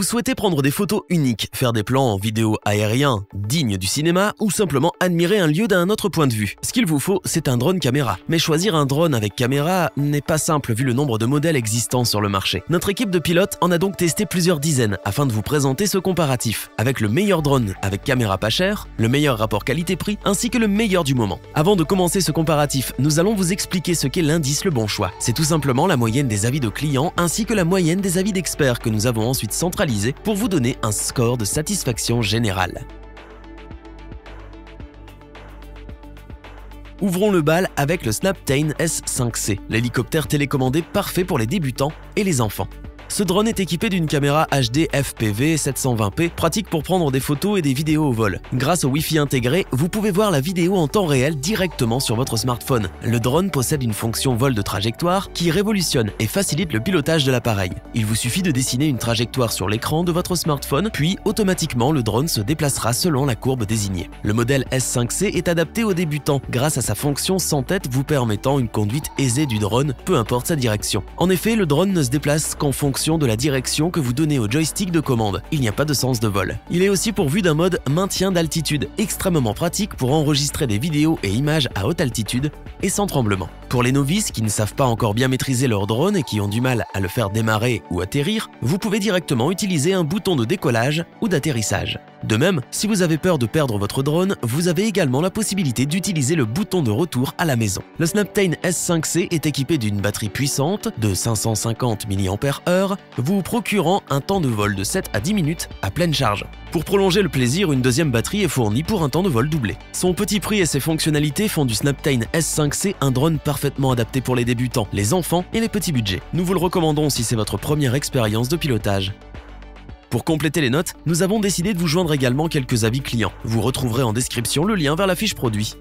souhaitez prendre des photos uniques, faire des plans en vidéo aérien dignes du cinéma ou simplement admirer un lieu d'un autre point de vue. Ce qu'il vous faut, c'est un drone caméra. Mais choisir un drone avec caméra n'est pas simple vu le nombre de modèles existants sur le marché. Notre équipe de pilotes en a donc testé plusieurs dizaines afin de vous présenter ce comparatif, avec le meilleur drone avec caméra pas cher, le meilleur rapport qualité-prix ainsi que le meilleur du moment. Avant de commencer ce comparatif, nous allons vous expliquer ce qu'est l'indice Le Bon Choix. C'est tout simplement la moyenne des avis de clients ainsi que la moyenne des avis d'experts que nous avons ensuite centralisé pour vous donner un score de satisfaction générale. Ouvrons le bal avec le Snaptane S5C, l'hélicoptère télécommandé parfait pour les débutants et les enfants. Ce drone est équipé d'une caméra HD FPV 720p, pratique pour prendre des photos et des vidéos au vol. Grâce au Wi-Fi intégré, vous pouvez voir la vidéo en temps réel directement sur votre smartphone. Le drone possède une fonction vol de trajectoire qui révolutionne et facilite le pilotage de l'appareil. Il vous suffit de dessiner une trajectoire sur l'écran de votre smartphone, puis automatiquement le drone se déplacera selon la courbe désignée. Le modèle S5C est adapté aux débutants grâce à sa fonction sans tête vous permettant une conduite aisée du drone, peu importe sa direction. En effet, le drone ne se déplace qu'en fonction de la direction que vous donnez au joystick de commande. Il n'y a pas de sens de vol. Il est aussi pourvu d'un mode maintien d'altitude, extrêmement pratique pour enregistrer des vidéos et images à haute altitude et sans tremblement. Pour les novices qui ne savent pas encore bien maîtriser leur drone et qui ont du mal à le faire démarrer ou atterrir, vous pouvez directement utiliser un bouton de décollage ou d'atterrissage. De même, si vous avez peur de perdre votre drone, vous avez également la possibilité d'utiliser le bouton de retour à la maison. Le Snaptane S5C est équipé d'une batterie puissante de 550 mAh, vous procurant un temps de vol de 7 à 10 minutes à pleine charge. Pour prolonger le plaisir, une deuxième batterie est fournie pour un temps de vol doublé. Son petit prix et ses fonctionnalités font du Snaptane S5C un drone parfaitement adapté pour les débutants, les enfants et les petits budgets. Nous vous le recommandons si c'est votre première expérience de pilotage. Pour compléter les notes, nous avons décidé de vous joindre également quelques avis clients. Vous retrouverez en description le lien vers la fiche produit.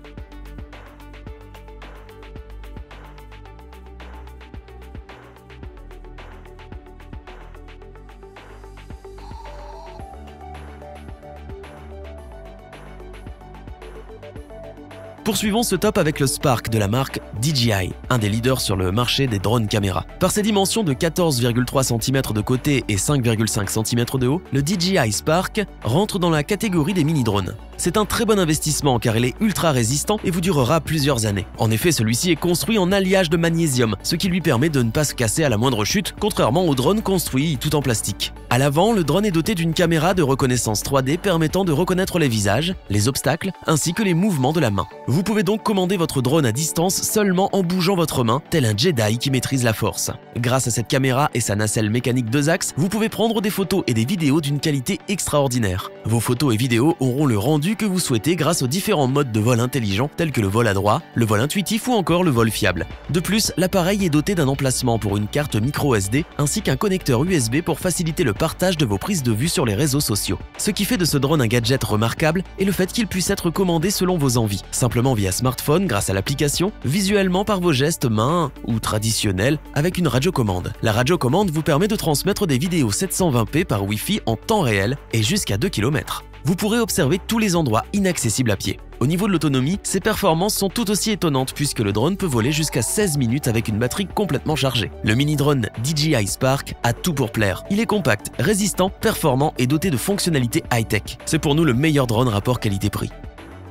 Poursuivons ce top avec le Spark de la marque DJI, un des leaders sur le marché des drones caméras. Par ses dimensions de 14,3 cm de côté et 5,5 cm de haut, le DJI Spark rentre dans la catégorie des mini-drones. C'est un très bon investissement car il est ultra résistant et vous durera plusieurs années. En effet, celui-ci est construit en alliage de magnésium, ce qui lui permet de ne pas se casser à la moindre chute, contrairement aux drones construits tout en plastique. À l'avant, le drone est doté d'une caméra de reconnaissance 3D permettant de reconnaître les visages, les obstacles, ainsi que les mouvements de la main. Vous pouvez donc commander votre drone à distance seulement en bougeant votre main, tel un Jedi qui maîtrise la force. Grâce à cette caméra et sa nacelle mécanique 2 axes, vous pouvez prendre des photos et des vidéos d'une qualité extraordinaire. Vos photos et vidéos auront le rendu que vous souhaitez grâce aux différents modes de vol intelligents tels que le vol à droit, le vol intuitif ou encore le vol fiable. De plus, l'appareil est doté d'un emplacement pour une carte micro SD ainsi qu'un connecteur USB pour faciliter le partage de vos prises de vue sur les réseaux sociaux. Ce qui fait de ce drone un gadget remarquable est le fait qu'il puisse être commandé selon vos envies, simplement via smartphone grâce à l'application, visuellement par vos gestes main ou traditionnels avec une radiocommande. La radiocommande vous permet de transmettre des vidéos 720p par Wi-Fi en temps réel et jusqu'à 2 km. Vous pourrez observer tous les endroits inaccessibles à pied. Au niveau de l'autonomie, ses performances sont tout aussi étonnantes puisque le drone peut voler jusqu'à 16 minutes avec une batterie complètement chargée. Le mini-drone DJI Spark a tout pour plaire. Il est compact, résistant, performant et doté de fonctionnalités high-tech. C'est pour nous le meilleur drone rapport qualité-prix.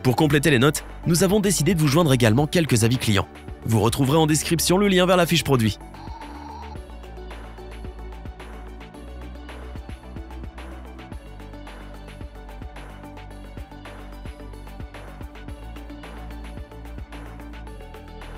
Pour compléter les notes, nous avons décidé de vous joindre également quelques avis clients. Vous retrouverez en description le lien vers la fiche produit.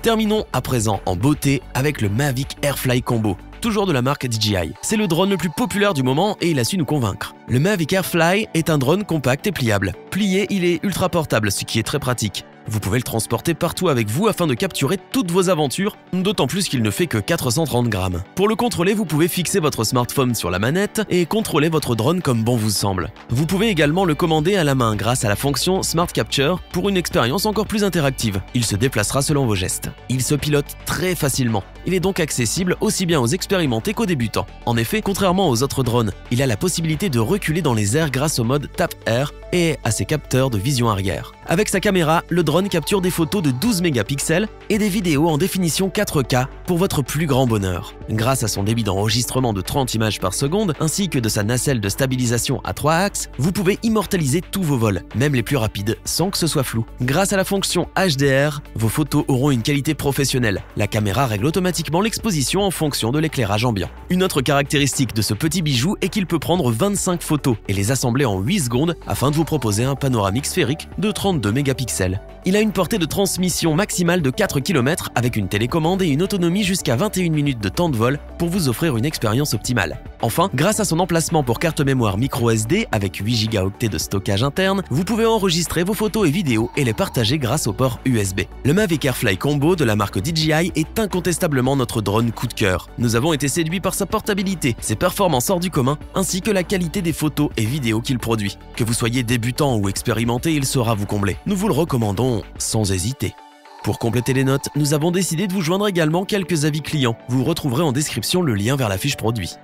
Terminons à présent en beauté avec le Mavic Airfly Combo, toujours de la marque DJI. C'est le drone le plus populaire du moment et il a su nous convaincre. Le Mavic Airfly est un drone compact et pliable. Plié, il est ultra portable, ce qui est très pratique. Vous pouvez le transporter partout avec vous afin de capturer toutes vos aventures, d'autant plus qu'il ne fait que 430 grammes. Pour le contrôler, vous pouvez fixer votre smartphone sur la manette et contrôler votre drone comme bon vous semble. Vous pouvez également le commander à la main grâce à la fonction Smart Capture pour une expérience encore plus interactive. Il se déplacera selon vos gestes. Il se pilote très facilement. Il est donc accessible aussi bien aux expérimentés qu'aux débutants. En effet, contrairement aux autres drones, il a la possibilité de reculer dans les airs grâce au mode Tap Air et à ses capteurs de vision arrière. Avec sa caméra, le drone drone capture des photos de 12 mégapixels et des vidéos en définition 4K pour votre plus grand bonheur. Grâce à son débit d'enregistrement de 30 images par seconde, ainsi que de sa nacelle de stabilisation à 3 axes, vous pouvez immortaliser tous vos vols, même les plus rapides, sans que ce soit flou. Grâce à la fonction HDR, vos photos auront une qualité professionnelle. La caméra règle automatiquement l'exposition en fonction de l'éclairage ambiant. Une autre caractéristique de ce petit bijou est qu'il peut prendre 25 photos et les assembler en 8 secondes afin de vous proposer un panoramique sphérique de 32 mégapixels. Il a une portée de transmission maximale de 4 km avec une télécommande et une autonomie jusqu'à 21 minutes de temps de vol pour vous offrir une expérience optimale. Enfin, grâce à son emplacement pour carte mémoire micro SD avec 8 Go de stockage interne, vous pouvez enregistrer vos photos et vidéos et les partager grâce au port USB. Le Mavic Airfly Combo de la marque DJI est incontestablement notre drone coup de cœur. Nous avons été séduits par sa portabilité, ses performances hors du commun, ainsi que la qualité des photos et vidéos qu'il produit. Que vous soyez débutant ou expérimenté, il saura vous combler. Nous vous le recommandons sans hésiter. Pour compléter les notes, nous avons décidé de vous joindre également quelques avis clients. Vous retrouverez en description le lien vers la fiche produit.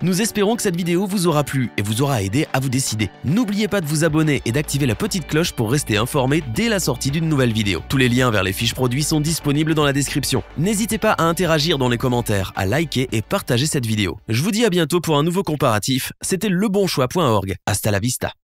Nous espérons que cette vidéo vous aura plu et vous aura aidé à vous décider. N'oubliez pas de vous abonner et d'activer la petite cloche pour rester informé dès la sortie d'une nouvelle vidéo. Tous les liens vers les fiches produits sont disponibles dans la description. N'hésitez pas à interagir dans les commentaires, à liker et partager cette vidéo. Je vous dis à bientôt pour un nouveau comparatif. C'était lebonchoix.org. Hasta la vista.